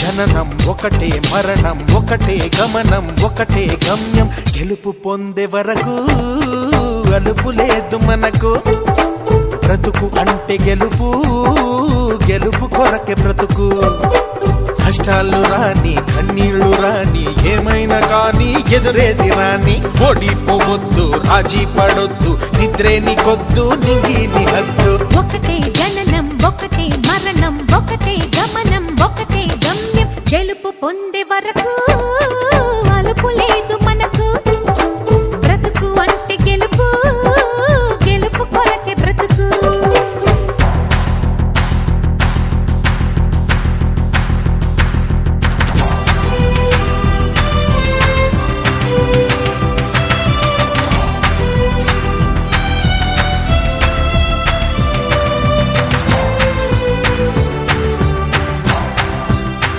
జననం ఒకటే మరణం ఒకటే గమనం ఒకటే గమ్యం గెలుపు పొందే వరకు అలుపు లేదు మనకు బ్రతుకు అంటే గెలుపు గెలుపు కొరకే బ్రతుకు కష్టాలు రాని కన్నీళ్లు రాని ఏమైనా కానీ ఎదురేది రాని ఓడిపోవద్దు రాజీ పడొద్దు నిద్రేని కొద్దు నింగిని హద్దు ఒకటే జననం ఒకటే మరణం ఒకటే గమనం ఒకటే గమ్యం గెలుపు పొందే వరకు